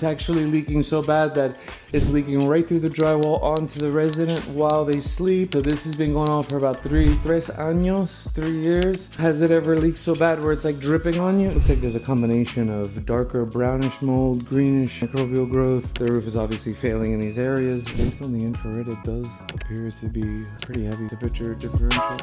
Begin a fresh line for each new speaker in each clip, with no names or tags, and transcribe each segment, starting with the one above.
it's actually leaking so bad that it's leaking right through the drywall onto the resident while they sleep. So this has been going on for about 3 años, 3 years. Has it ever leaked so bad where it's like dripping on you? It looks like there's a combination of darker brownish mold, greenish microbial growth. The roof is obviously failing in these areas. Based on the infrared, it does appear to be pretty heavy temperature differential.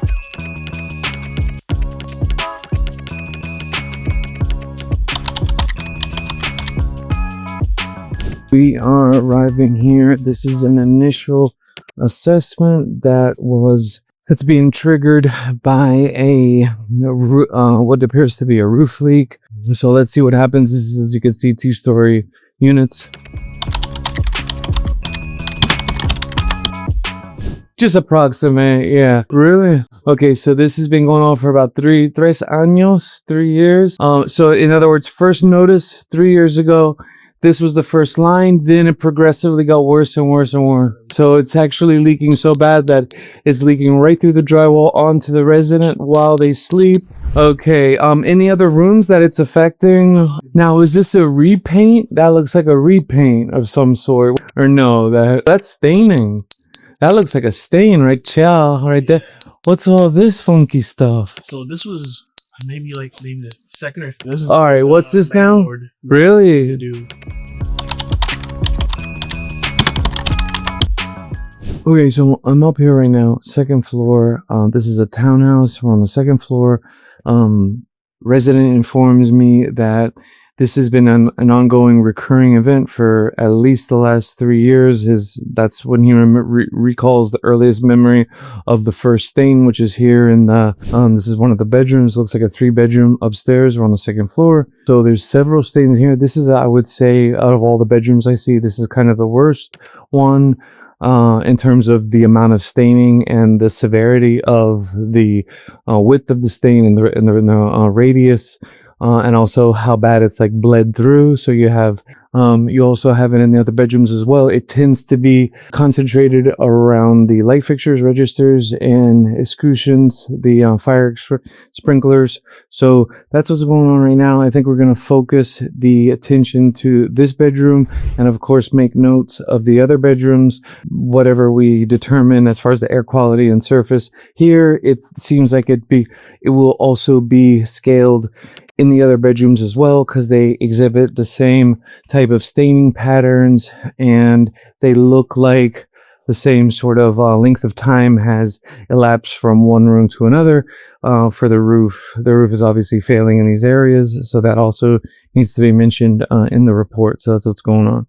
We are arriving here. This is an initial assessment that's being triggered by what appears to be a roof leak. So let's see what happens. This is, as you can see, 2-story units. Just approximate, yeah. Really? Okay, so this has been going on for about 3 años, 3 years. So in other words, first notice 3 years ago. This was the first line, then it progressively got worse and worse and worse. So it's actually leaking so bad that it's leaking right through the drywall onto the resident while they sleep. Okay, any other rooms that it's affecting? Now, is this a repaint? That looks like a repaint of some sort. Or no, that's staining. That looks like a stain right there. What's all this funky stuff?
So this was maybe the second or third.
All right, what's this now? Really? Okay, so I'm up here right now, second floor. This is a townhouse. We're on the second floor. Resident informs me that this has been an ongoing recurring event for at least the last 3 years. That's when he recalls the earliest memory of the first stain, which is here in the, this is one of the bedrooms. Looks like a 3-bedroom upstairs. We're on the second floor. So there's several stains here. This is, I would say, out of all the bedrooms I see, this is kind of the worst one. In terms of the amount of staining and the severity of the width of the stain and the radius. And also how bad it's like bled through. So you have, you also have it in the other bedrooms as well. It tends to be concentrated around the light fixtures, registers, and escutcheons, the fire sprinklers. So that's what's going on right now. I think we're going to focus the attention to this bedroom and of course make notes of the other bedrooms, whatever we determine as far as the air quality and surface. Here, it seems like it will also be scaled in the other bedrooms as well, because they exhibit the same type of staining patterns and they look like the same sort of length of time has elapsed from one room to another. For the roof is obviously failing in these areas, so that also needs to be mentioned in the report. So that's what's going on.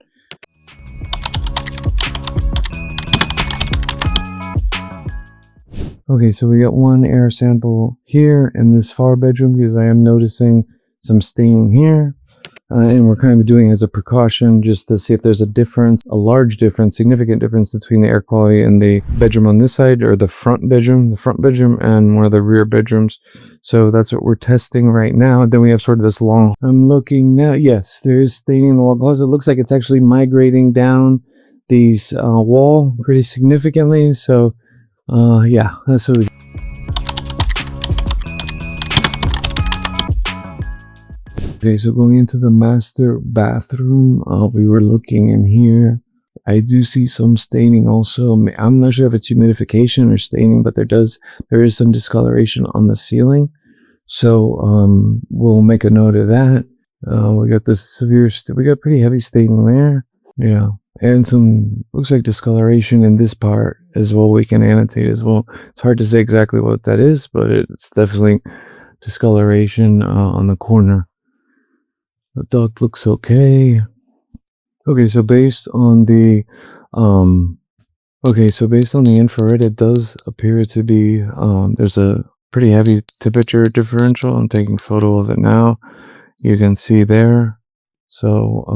Okay, so we got one air sample here in this far bedroom because I am noticing some staining here. And we're kind of doing it as a precaution just to see if there's a difference, a large difference, significant difference between the air quality in the bedroom on this side or the front bedroom and one of the rear bedrooms. So that's what we're testing right now. And then we have sort of this long, I'm looking now. Yes, there is staining in the wall closet. It looks like it's actually migrating down these wall pretty significantly. So yeah, that's what we. Okay, so going into the master bathroom, we were looking in here. I do see some staining also. I'm not sure if it's humidification or staining, but there is some discoloration on the ceiling. So we'll make a note of that. We got this we got pretty heavy staining there. Yeah. And some, looks like discoloration in this part as well. We can annotate as well. It's hard to say exactly what that is, but it's definitely discoloration on the corner. The duct looks okay. Okay, so based on the infrared, it does appear to be there's a pretty heavy temperature differential. I'm taking a photo of it now. You can see there. So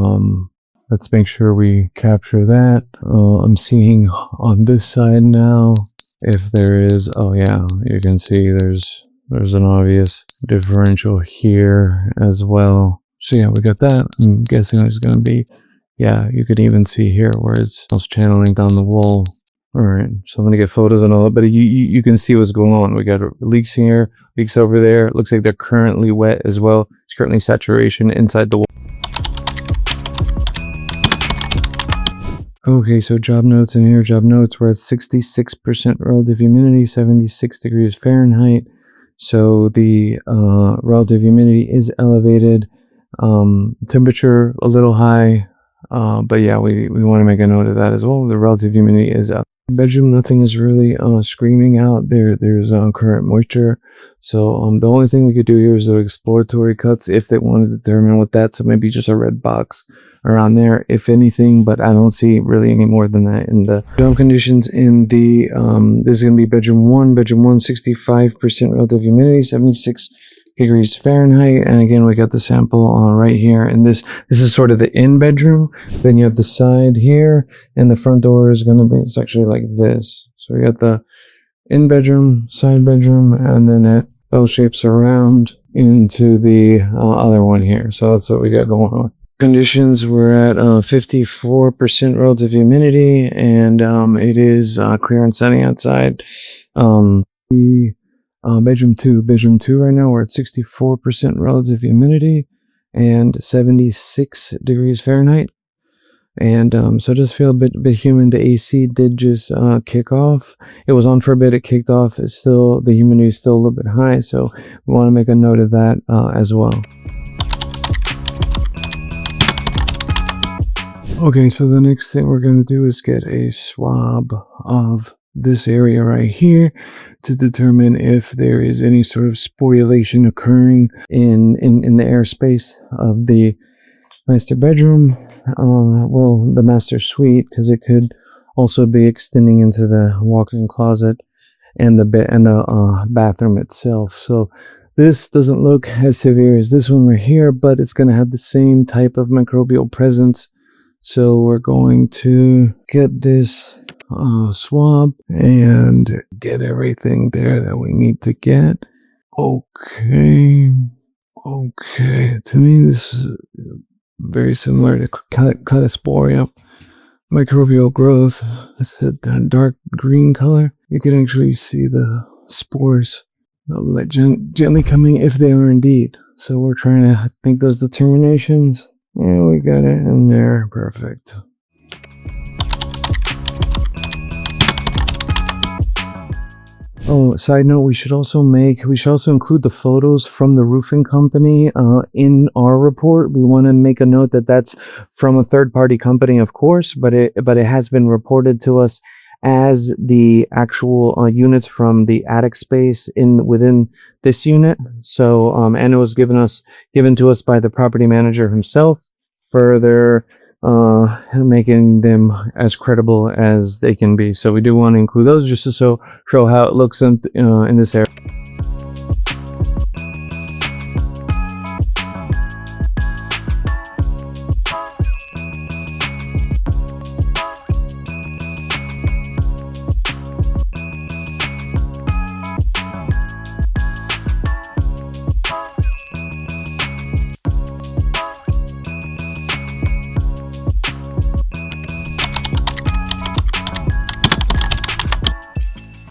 let's make sure we capture that. I'm seeing on this side now if there is, oh yeah, you can see there's an obvious differential here as well. So yeah, we got that. I'm guessing there's going to be, yeah, you could even see here where it's channeling down the wall. All right, so I'm going to get photos and all that, but you can see what's going on. We got leaks here, leaks over there. It looks like they're currently wet as well. It's currently saturation inside the wall. Okay, so job notes in here. Job notes, we're at 66% relative humidity, 76 degrees Fahrenheit. So the relative humidity is elevated. Temperature a little high. But yeah, we want to make a note of that as well. The relative humidity is up. Bedroom, nothing is really screaming out. There's current moisture. So the only thing we could do here is the exploratory cuts if they want to determine what that. So maybe just a red box around there, if anything, but I don't see really any more than that in the job conditions. In the this is going to be bedroom 1, 65% relative humidity, 76 degrees Fahrenheit. And again, we got the sample right here. And this is sort of the in bedroom. Then you have the side here, and the front door is going to be, it's actually like this. So we got the in bedroom, side bedroom, and then it L shapes around into the other one here. So that's what we got going on. Conditions, we're at 54% relative humidity, and it is clear and sunny outside. Bedroom 2 right now, we're at 64% relative humidity and 76 degrees Fahrenheit. And so just feel a bit humid. The AC did just kick off. It was on for a bit, it kicked off. It's still, the humidity is still a little bit high, so we want to make a note of that as well. Okay, so the next thing we're going to do is get a swab of this area right here to determine if there is any sort of sporulation occurring in the airspace of the master bedroom, well, the master suite, because it could also be extending into the walk-in closet and the bed and the bathroom itself. So this doesn't look as severe as this one right here, but it's going to have the same type of microbial presence. So we're going to get this swab and get everything there that we need to get. Okay. To me, this is very similar to cladosporia microbial growth. It's a dark green color. You can actually see the spores gently coming if they are indeed. So we're trying to make those determinations. Yeah, we got it in there. Perfect. Oh, side note, we should also include the photos from the roofing company in our report. We want to make a note that that's from a third-party company, of course, but it has been reported to us as the actual units from the attic space within this unit. So, and it was given to us by the property manager himself, further making them as credible as they can be. So we do want to include those just to show how it looks in this area.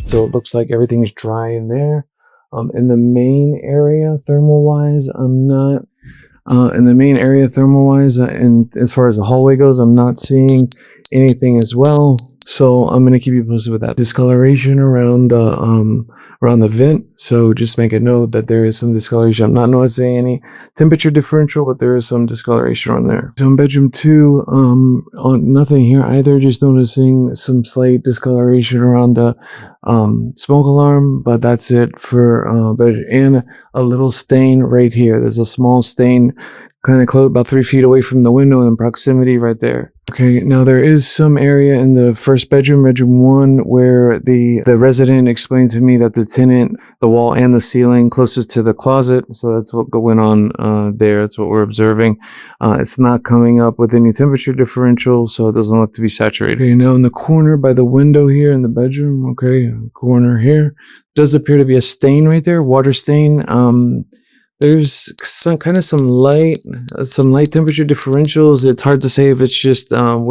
So it looks like everything's dry in there. In the main area, thermal-wise, I'm not... and as far as the hallway goes, I'm not seeing anything as well. So I'm going to keep you posted with that. Discoloration around the vent. So just make a note that there is some discoloration. I'm not noticing any temperature differential, but there is some discoloration on there. So in bedroom 2, nothing here either. Just noticing some slight discoloration around the smoke alarm, but that's it for bedroom. And a little stain right here. There's a small stain kind of close, about 3 feet away from the window in proximity right there. Okay, now there is some area in the first bedroom, bedroom 1, where the resident explained to me that the tenant, the wall and the ceiling closest to the closet, so that's what went on there. That's what we're observing. It's not coming up with any temperature differential, so it doesn't look to be saturated. Okay, now in the corner by the window here in the bedroom, okay, corner here, does appear to be a stain right there, water stain. There's some light temperature differentials. It's hard to say if it's just some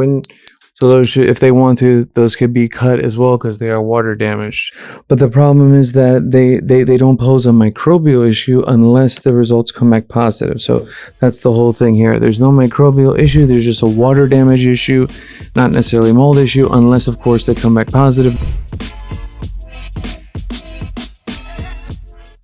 So those should, if they want to, those could be cut as well because they are water damaged. But the problem is that they don't pose a microbial issue unless the results come back positive. So that's the whole thing here. There's no microbial issue. There's just a water damage issue, not necessarily mold issue, unless of course they come back positive.